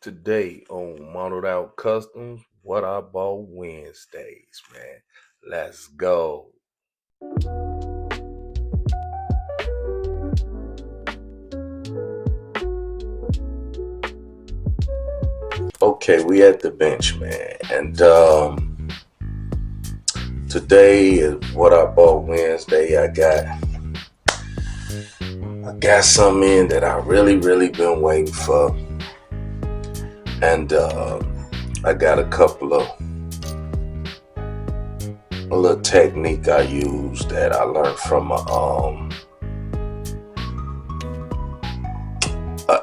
Today on Modeled Out Customs, what I bought Wednesdays, man. Let's go. Okay, we at the bench, man. And today is what I bought Wednesday. I got something in that I really been waiting for. And I got a little technique I use that I learned from a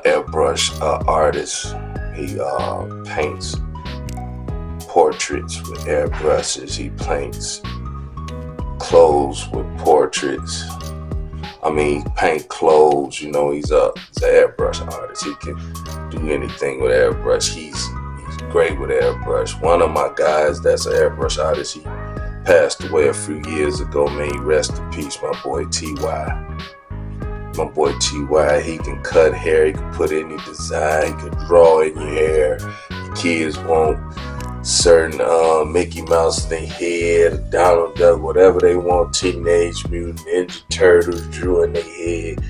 airbrush artist. He paints portraits with airbrushes. He paints clothes with portraits. He paint clothes. You know, he's an airbrush artist. He can do anything with airbrush. He's great with airbrush. One of my guys that's an airbrush artist, he passed away a few years ago. May he rest in peace, my boy T.Y. My boy T.Y., he can cut hair, he can put any design, he can draw in your hair. Your kids want certain Mickey Mouse in their head, Donald Duck, whatever they want, Teenage Mutant Ninja Turtles drew in their head.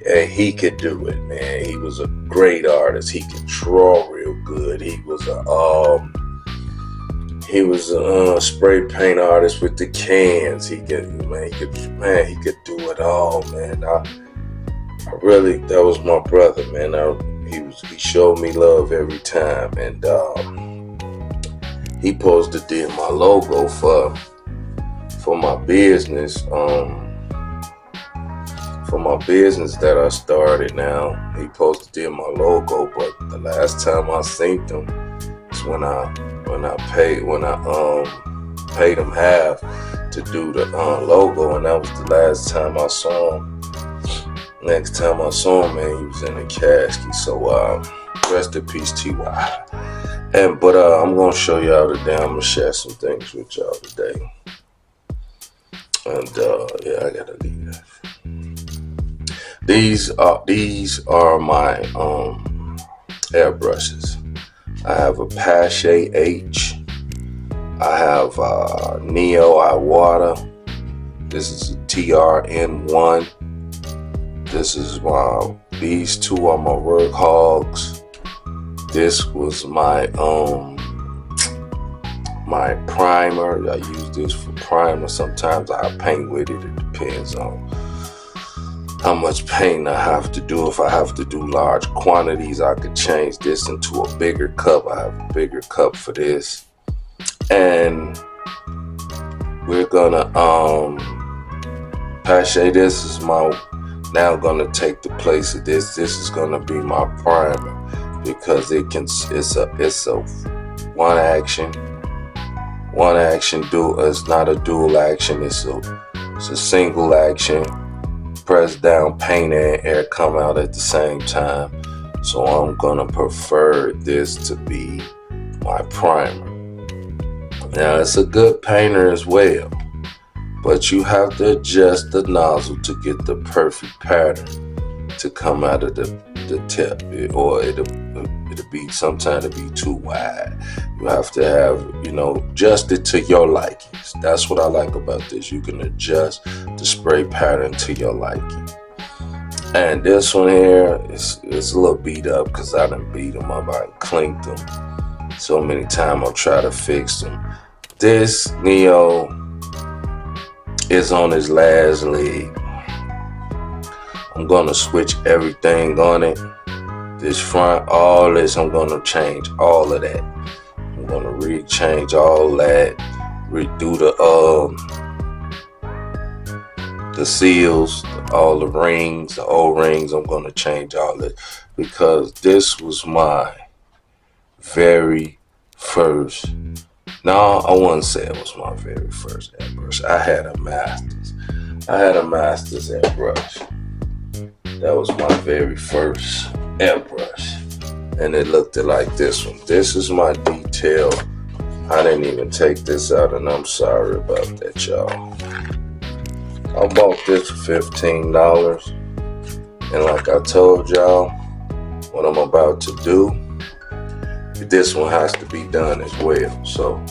And he could do it, man. He was a great artist. He could draw real good. He was a spray paint artist with the cans. He could do it all, man. That was my brother, man. He showed me love every time, and he supposed to did my logo for my business, that I started now. He supposed to did my logo, but the last time I seen him is when I paid him half to do the logo, and that was the last time I saw him. Next time I saw him, man, he was in a casket. So rest in peace, T.Y. But I'm gonna show y'all today. I'm gonna share some things with y'all today. And I gotta leave that. These are my airbrushes. I have a Pache H. I have Neo Iwata. This is a TRN1. These two are my work hogs. This was my primer. I use this for primer. Sometimes I paint with it. It depends on how much paint I have to do. If I have to do large quantities, I could change this into a bigger cup. I have a bigger cup for this. And we're gonna Pache, this is now gonna take the place of this. This is gonna be my primer because it's a one action dual. It's not a dual action. It's a single action. Press down, paint and air come out at the same time. So I'm gonna prefer this to be my primer. Now it's a good painter as well, but you have to adjust the nozzle to get the perfect pattern to come out of the tip, or it'll be sometimes it'll be too wide. You have to have, adjust it to your likings. That's what I like about this. You can adjust the spray pattern to your liking. And this one here is a little beat up because I done beat them up. I clinked them so many times. I'll try to fix them. This Neo is on his last leg. I'm gonna switch everything on it. This front, all this, I'm gonna change all of that. I'm gonna change all that, redo the seals, all the rings, the O-rings. I'm gonna change all it because this was my very first. No, I wouldn't say it was my very first airbrush. I had a master's airbrush. That was my very first airbrush. And it looked like this one. This is my detail. I didn't even take this out, and I'm sorry about that, y'all. I bought this for $15. And like I told y'all, what I'm about to do this one has to be done as well. So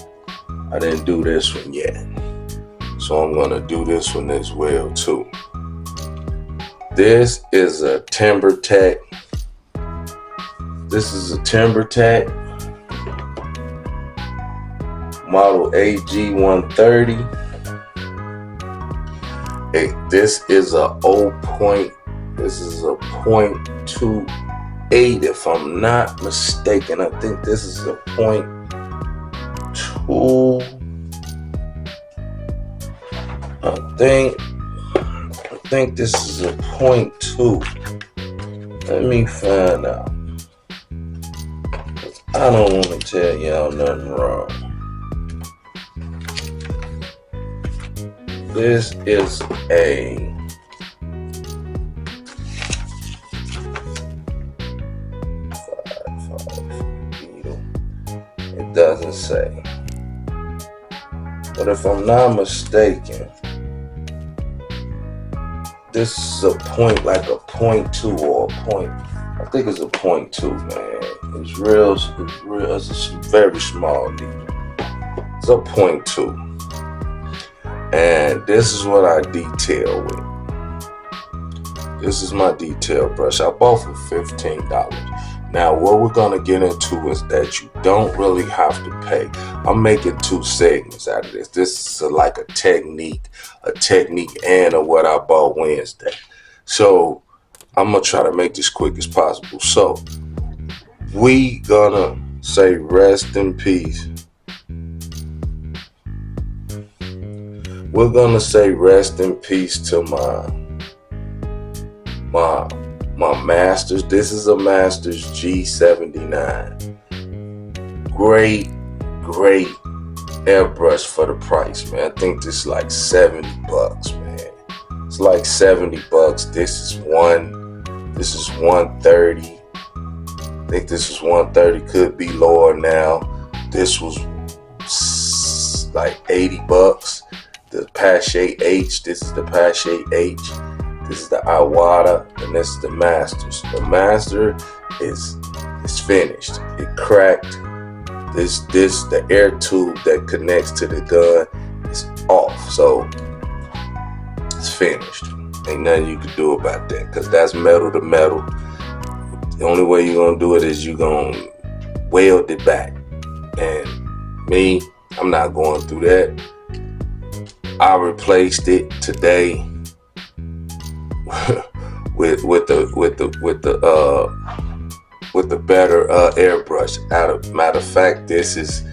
I didn't do this one yet. So I'm gonna do this one as well too. This is a TimberTech. This is a TimberTech model AG130. This is a this is a 0.28 if I'm not mistaken. I think this is a 0.2. I think this is a 0.2. Let me find out. I don't want to tell y'all nothing wrong. This is a Beetle. It doesn't say. But if I'm not mistaken, this is a point, like a 0.2 or a point. I think it's a 0.2, man. It's real. It's a very small needle. It's a 0.2. And this is what I detail with. This is my detail brush. I bought for $15. Now, what we're gonna get into is that you don't really have to pay. I'm making two segments out of this. This is like a technique and a what I bought Wednesday. So I'm gonna try to make this quick as possible. So we gonna say rest in peace. We're gonna say rest in peace to my Masters. This is a Masters G79. Great airbrush for the price, man. I think this is like $70, man. It's like $70. This is 130. I think this is 130. Could be lower now. This was like $80. The Pache H. This is the Pache H. This is the Iwata, and this is the Masters. The Master is finished. It cracked. The air tube that connects to the gun is off. So it's finished. Ain't nothing you can do about that, because that's metal to metal. The only way you're gonna do it is you're gonna weld it back. And me, I'm not going through that. I replaced it today with the better airbrush. Matter of fact, this is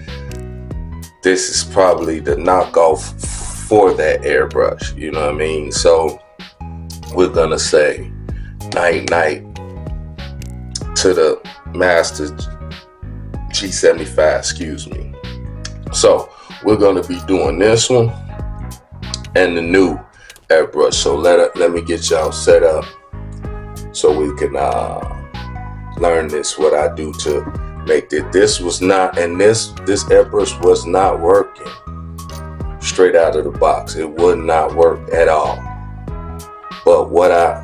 probably the knockoff for that airbrush. You know what I mean? So we're gonna say night to the Masters G75. Excuse me. So we're gonna be doing this one and the new airbrush. So let me get y'all set up so we can learn this, what I do to make it. This was not, and this airbrush was not working straight out of the box. It would not work at all. But when I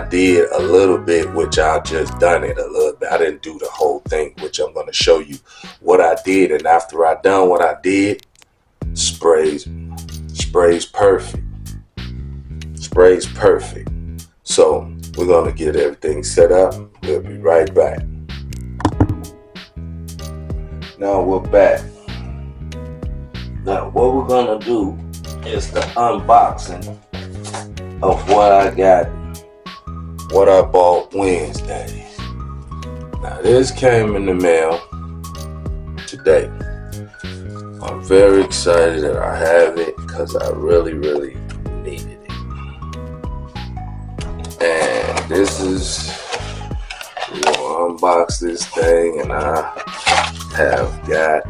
did a little bit, which I just done it a little bit, I didn't do the whole thing, which I'm going to show you what I did. And after I done what I did, sprays perfect. Sprays perfect. So we're going to get everything set up. We'll be right back. Now we're back. Now what we're going to do is the unboxing of what I got, what I bought Wednesday. Now this came in the mail today. I'm very excited that I have it because I really needed it. And this is, we'll unbox this thing, and I have got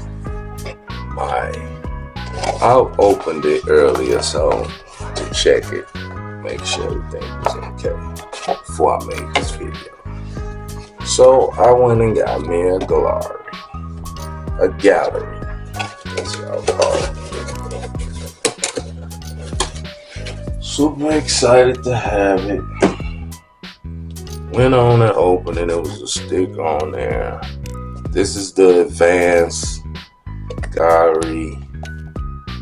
I opened it earlier so to check it, make sure everything was okay before I made this video. So I went and got me a gallery. That's what I'll call it. Super excited to have it. Went on and opened it. It was a stick on there. This is the advanced gallery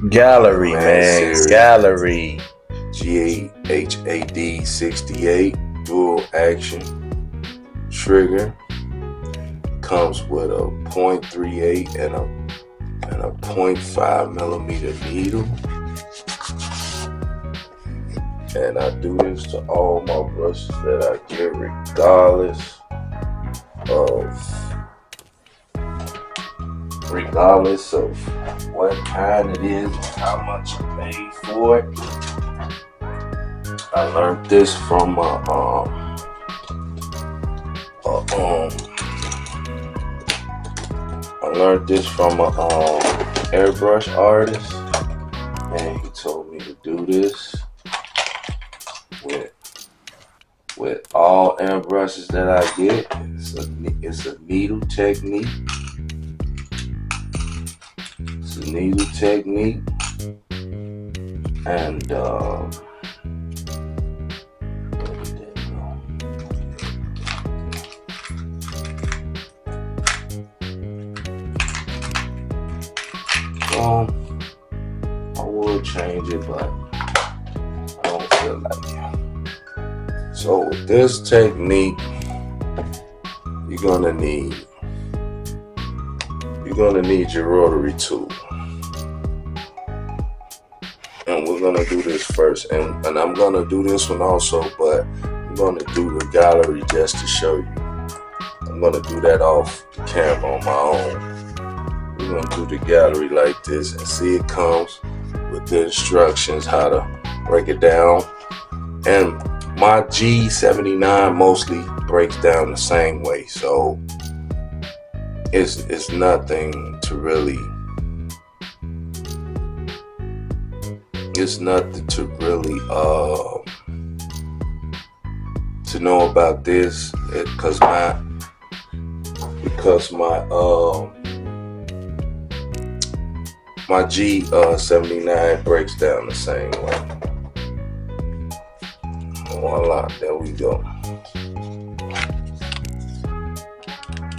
man. series. Gallery. GHAD 68 dual action trigger. Comes with a .38 and a 0.5 millimeter needle. And I do this to all my brushes that I get, regardless of what kind it is, how much I paid for it. I learned this from a airbrush artist, and he told me to do this with all airbrushes that I get. It's a needle technique. It's a needle technique, and I would change it, but I don't feel like it. So with this technique, you're gonna need your rotary tool, and we're gonna do this first. And I'm gonna do this one also, but I'm gonna do the gallery just to show you. I'm gonna do that off the camera on my own. We're gonna do the gallery like this, and see it comes with the instructions how to break it down. And my G79 mostly breaks down the same way, so it's nothing to really to know about this, because my G79 breaks down the same way. Voila, there we go.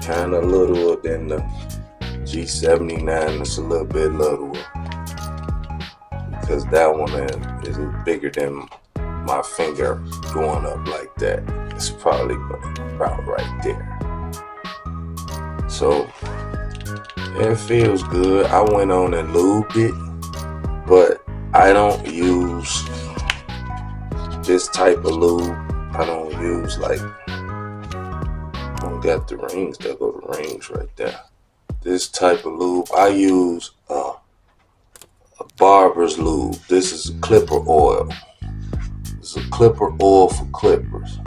Kind of littler than the G79. It's a little bit littler because that one is bigger than my finger going up like that. It's probably about right there. So it feels good. I went on and lubed it, but I don't use this type of lube. I don't use I don't got the rings. There go the rings right there. This type of lube, I use a barber's lube. This is a clipper oil. It's a clipper oil for clippers,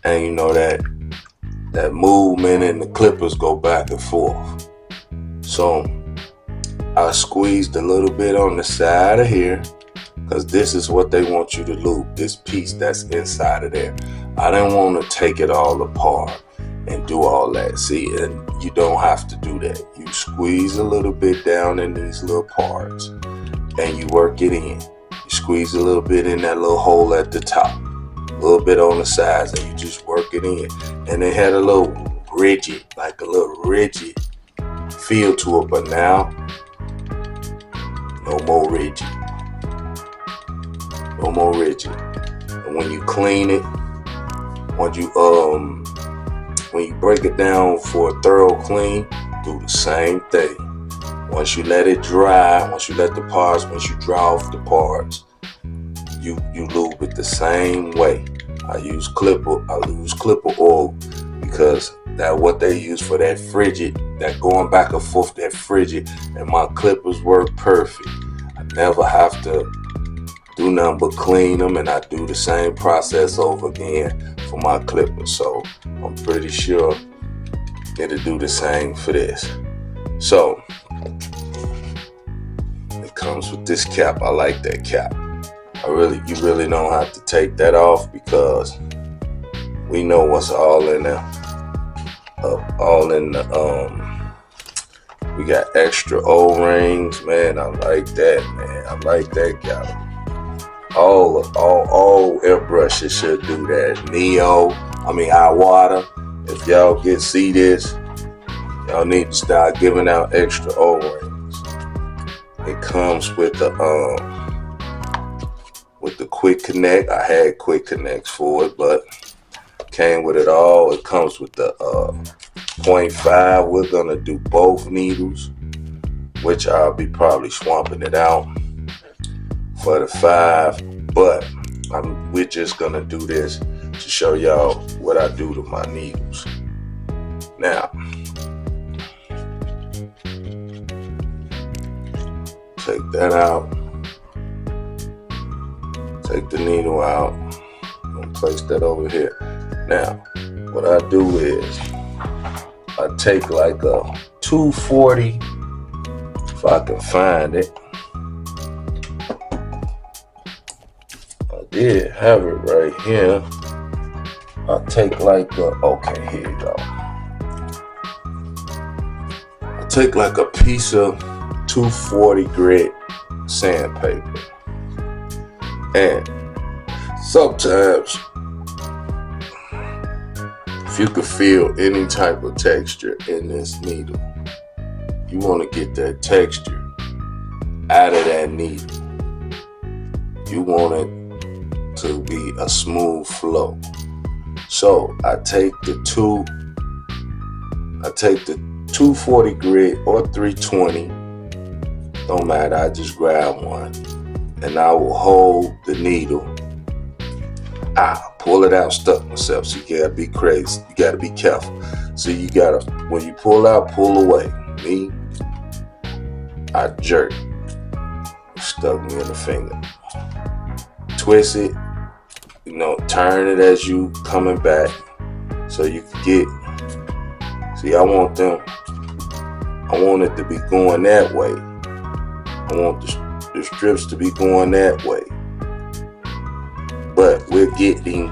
and you know that movement and the clippers go back and forth. So I squeezed a little bit on the side of here, because this is what they want you to lube, this piece that's inside of there. I didn't want to take it all apart and do all that. See, and you don't have to do that. You squeeze a little bit down in these little parts and you work it in. You squeeze a little bit in that little hole at the top, a little bit on the sides, and you just work it in. And it had a little rigid feel to it, but now no more rigid. No more rigid. And when you clean it, when you break it down for a thorough clean, do the same thing. Once you let it dry, once you dry off the parts, you lube it the same way. I use clipper oil, because that's what they use for that frigid, that going back and forth, that frigid, and my clippers work perfect. I never have to do nothing but clean them, and I do the same process over again for my clippers. So I'm pretty sure it'll do the same for this. So it comes with this cap. I like that cap. You really don't have to take that off, because we know what's all in there. We got extra O-rings, man. I like that, man. I like that gallery. All airbrushes should do that. Iwata, if y'all see this, Y'all need to start giving out extra O-rings. It comes with the quick connect. I had quick connects for it, but came with it all. It comes with the 0.5. We're gonna do both needles, which I'll be probably swapping it out for the 5, but we're just gonna do this to show y'all what I do to my needles. Now, take that out. Take the needle out and place that over here. Now, what I do is I take like a 240, if I can find it. I did have it right here. I take like okay, here you go. I take like a piece of 240 grit sandpaper. And sometimes, if you can feel any type of texture in this needle, you want to get that texture out of that needle. You want it to be a smooth flow. So I take the 240 grit or 320, don't matter, I just grab one, and I will hold the needle. Pull it out, stuck myself, so you gotta be crazy, you gotta be careful. So you gotta, when you pull out, pull away. Me, I jerk, stuck me in the finger. Twist it, turn it as you coming back, so you can get, see, I want it to be going that way. I want the strips to be going that way. But we're getting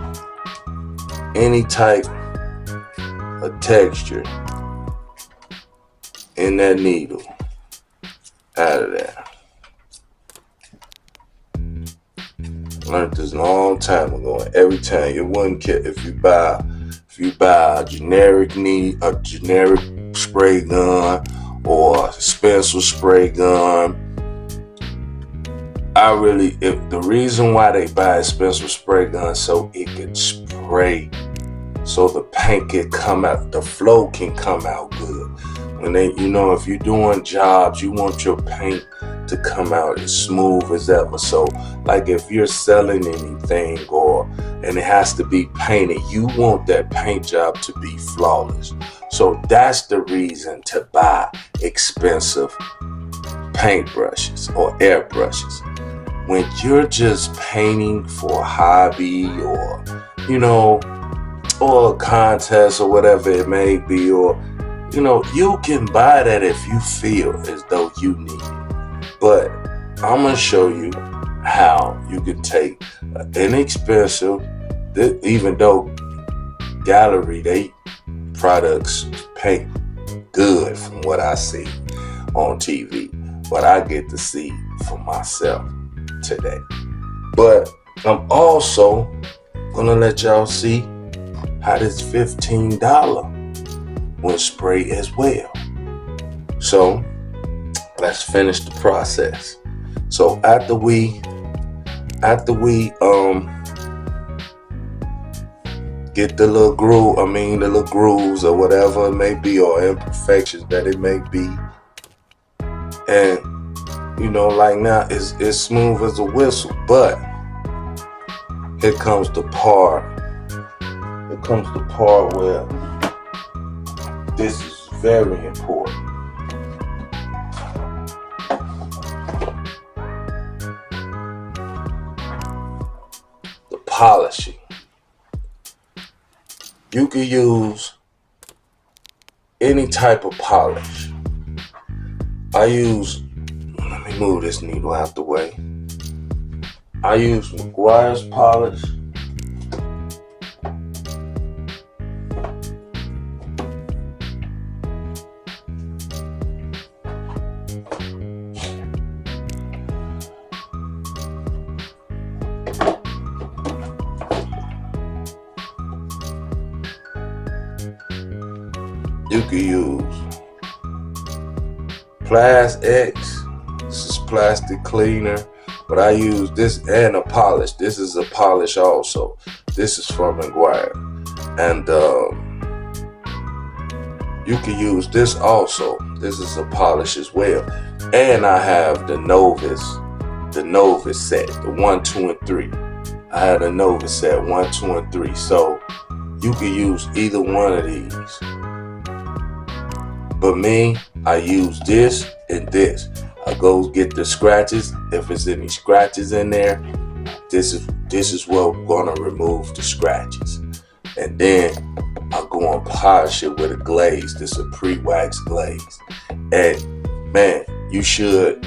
any type of texture in that needle out of there. Learned this a long time ago. And every time you wouldn't care if you buy a generic spray gun or Spencer spray gun. If the reason why they buy a Spencer spray gun, so it can spray, so the paint can come out, the flow can come out good. When if you're doing jobs, you want your paint to come out as smooth as ever. So, like if you're selling anything and it has to be painted, you want that paint job to be flawless. So that's the reason to buy expensive paintbrushes or airbrushes. When you're just painting for a hobby or a contest or whatever it may be, or you can buy that if you feel as though you need it. But I'm gonna show you how you can take an inexpensive, even though Gallery, they products paint good from what I see on TV, but I get to see for myself today. But I'm also gonna let y'all see how this $15 will spray as well. So let's finish the process. So after we get the little grooves or whatever it may be, or imperfections that it may be, and like now it's smooth as a whistle. But here comes the part where this is very important. The polishing. You can use any type of polish. Let me move this needle out the way. I use McGuire's polish. You can use Plas X. This is plastic cleaner, but I use this and a polish. This is a polish also. This is from Meguiar, and you can use this also. This is a polish as well. And I have the Novus set, the 1, 2, and 3. I had a Novus set 1, 2, and 3. So you can use either one of these. But me, I use this and this. I go get the scratches. If there's any scratches in there, this is what we're gonna remove the scratches. And then I go and polish it with a glaze. This is a pre-wax glaze. And man, you should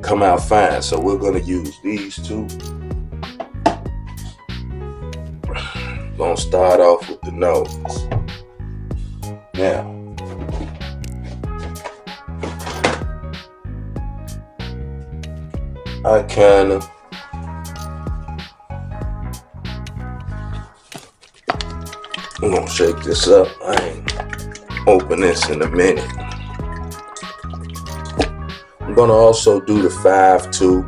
come out fine. So we're gonna use these two. Gonna start off with the nose. Now, I kinda I'm gonna shake this up. I ain't open this in a minute. I'm gonna also do the 5 too,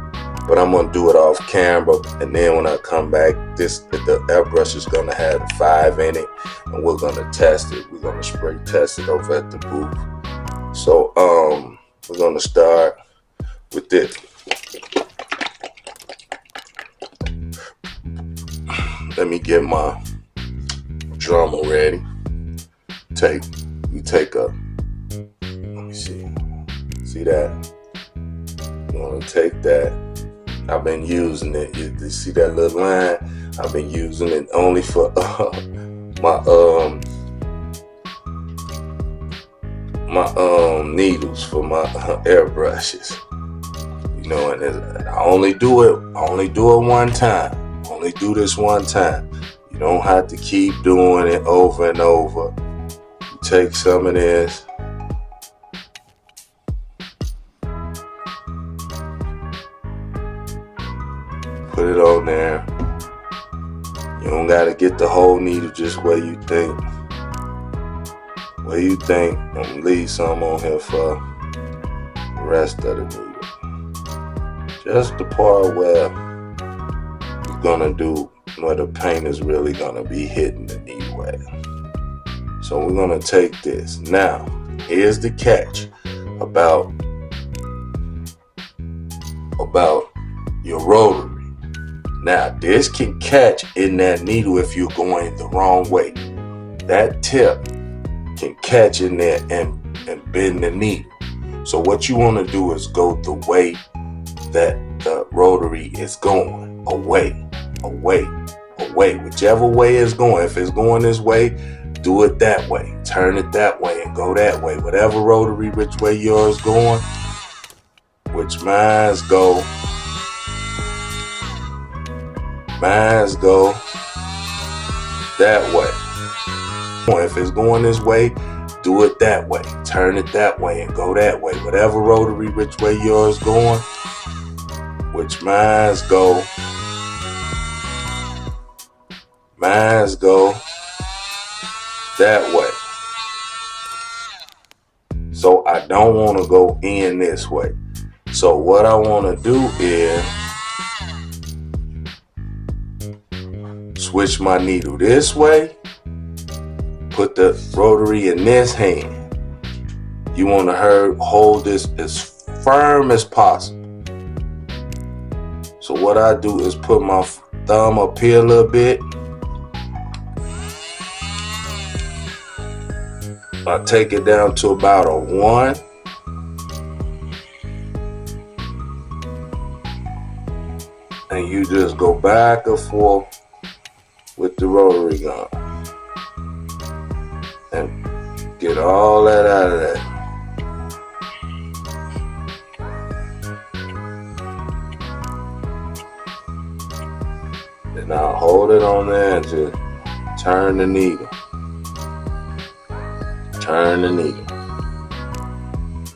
but I'm gonna do it off camera. And then when I come back, the airbrush is gonna have the 5 in it, and we're gonna test it. We're gonna spray test it over at the booth. So we're gonna start with this. Let me get my drummer ready. Let me see that? I'm gonna take that. I've been using it. You see that little line? I've been using it only for my needles for my airbrushes. You know, and I only do it one time. Only do this one time. You don't have to keep doing it over and over. You take some of this. Put it on there. You don't gotta get the whole needle just where you think. I'm gonna leave some on here for the rest of the needle. Just the part where you're gonna do where the paint is really gonna be hitting the needle at. So we're gonna take this. Now, here's the catch about your rotary. Now, this can catch in that needle if you're going the wrong way. That tip can catch in there and bend the needle. So what you want to do is go the way that the rotary is going. Away. Whichever way it's going. If it's going this way, do it that way. Turn it that way and go that way. Whatever rotary, which way yours going, which mine's go that way. If it's going this way, do it that way. Turn it that way and go that way. Whatever rotary, which way yours going, which mine's go that way. So I don't want to go in this way. So what I want to do is switch my needle this way, put the rotary in this hand. You want to hold this as firm as possible. So what I do is put my thumb up here a little bit. I take it down to about a 1. And you just go back and forth with the rotary gun. And get all that out of there. Then I'll hold it on there and just turn the needle.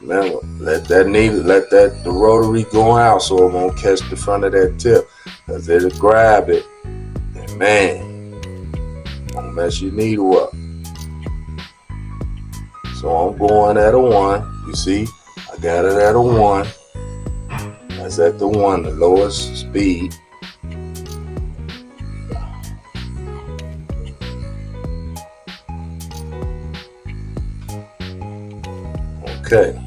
Remember, let the rotary go out so it won't catch the front of that tip. Because it'll grab it. And man, won't mess your needle up. So I'm going at a 1. You see, I got it at a 1. That's at the 1, the lowest speed. Okay,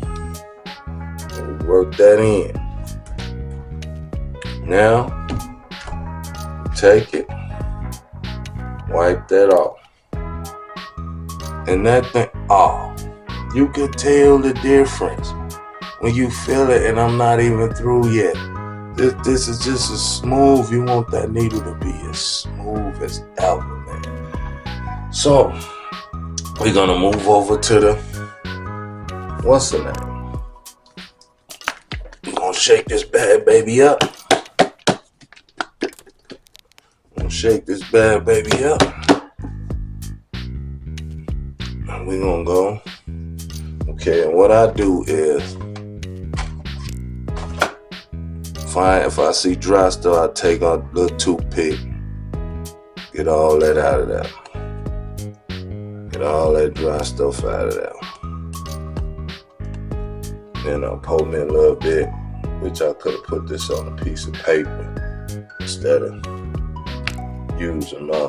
we work that in. Now, take it, wipe that off. And that thing, you can tell the difference when you feel it, and I'm not even through yet. This is just as smooth. You want that needle to be as smooth as ever, man. So, we're gonna move over to the, what's the name? We're gonna shake this bad baby up. Shake this bad baby up. And we're gonna go. Okay, and what I do is, if I see dry stuff, I take a little toothpick, get all that out of there. Get all that dry stuff out of there. Then I'll pull me a little bit, which I could have put this on a piece of paper instead of using my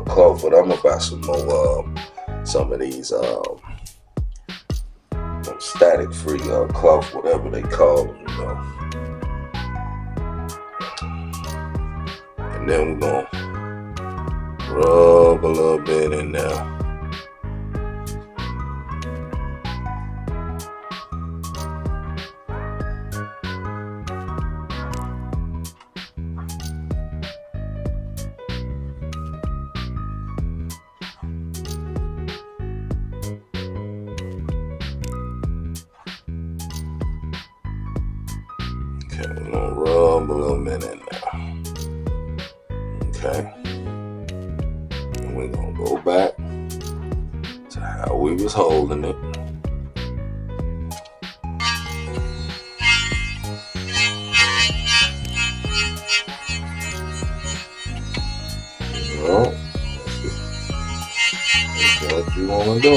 cloth, but I'm gonna buy some more some of these static free cloth, whatever they call them, you know. And then we're gonna rub a little bit in there. Okay, we're gonna rub a little bit in there. Okay. And we're gonna go back to how we was holding it. Well, that's what you wanna do.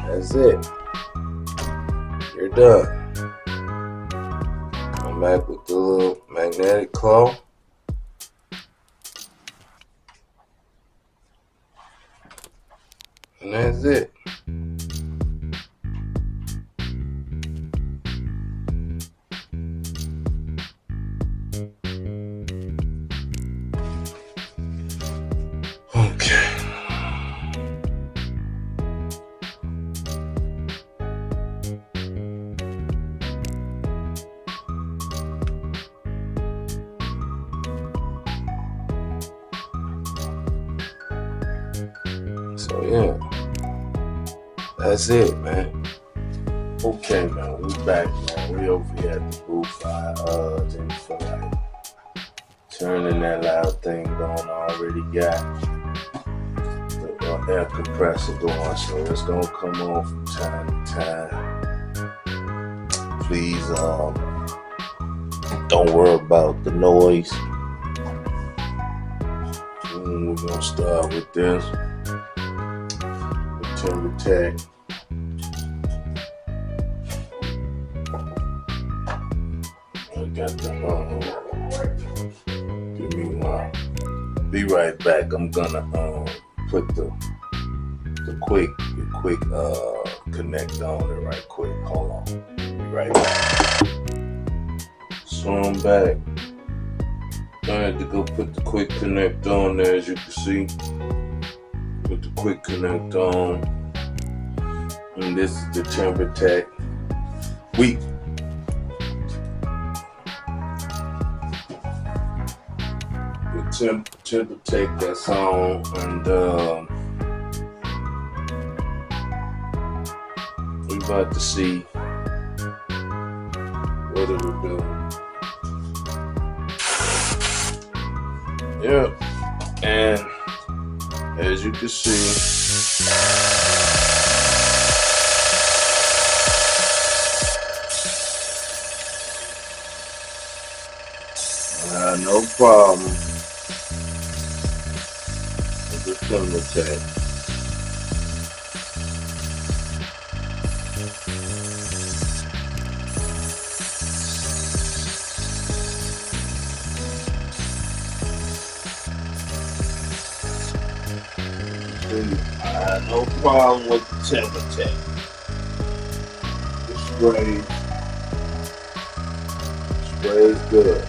That's it. You're done. Come back with the little magnetic claw. And that's it. Okay. So yeah, that's it, man. Okay, man, we back, man. We over here at the booth. I didn't feel like turning that loud thing on. I already got the air compressor going, so it's gonna come on from time to time. Please, don't worry about the noise. We're gonna start with this. TimberTech. I got the give me one. Be right back. I'm gonna put the quick connect on it right quick. Hold on. Be right back. So I'm back. I had to go put the quick connect on there, as you can see. Put the quick connect on. And this is the TimberTech. The TimberTech that's on, and we about to see what it will do. Yeah, and As you can see, no problem with the Cemitech. No problem with the Cemitech. The spray's good.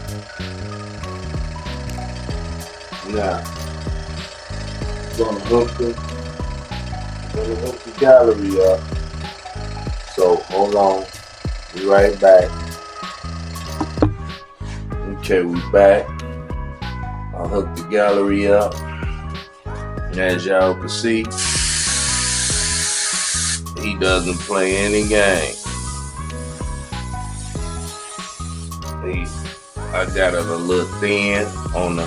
Now, I'm gonna hook the gallery up. So hold on, be right back. Okay, we back. I'll hook the gallery up. As y'all can see, he doesn't play any game. I got it a little thin on the.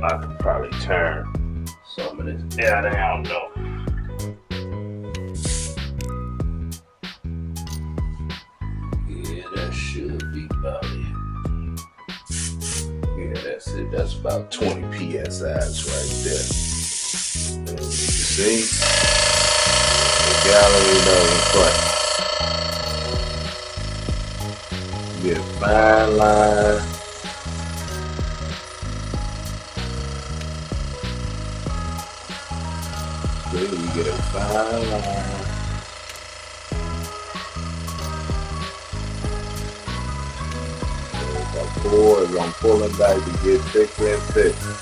I could probably turn some of this air down though. Yeah, that should be about it. Yeah, that's it. That's about 20 PSIs right there. And you can see, the gallery doesn't play. You get a fine line. You get a fine line. As I'm pulling back to get thicker and thicker.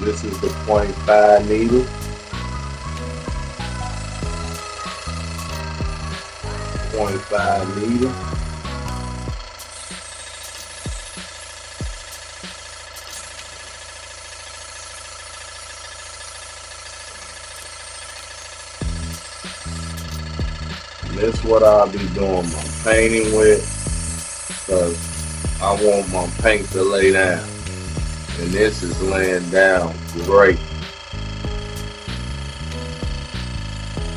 This is the 0.5 needle. 0.5 needle. This is what I'll be doing my painting with, because I want my paint to lay down, and this is laying down great.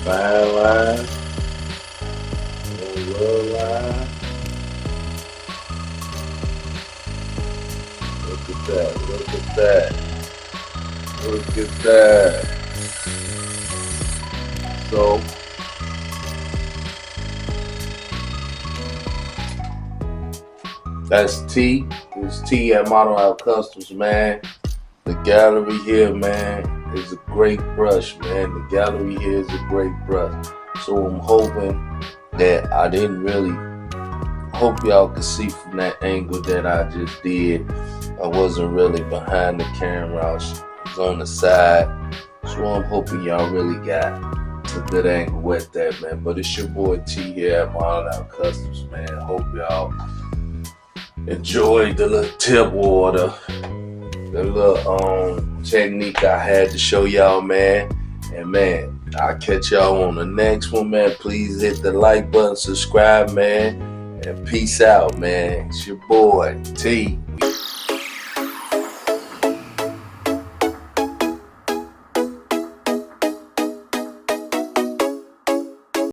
Fine line, little line. Look at that, look at that, look at that. So that's T. It's T at Model Out Customs, man. The gallery here, man, is a great brush, man. The gallery here is a great brush. So I'm hoping that I didn't really hope y'all could see from that angle that I just did. I wasn't really behind the camera. I was on the side. So I'm hoping y'all really got a good angle with that, man. But it's your boy T here at Model Out Customs, man. Hope y'all enjoyed the little tip water, the little technique I had to show y'all, man. And man, I'll catch y'all on the next one, man. Please hit the like button, subscribe, man, and peace out, man. It's your boy T.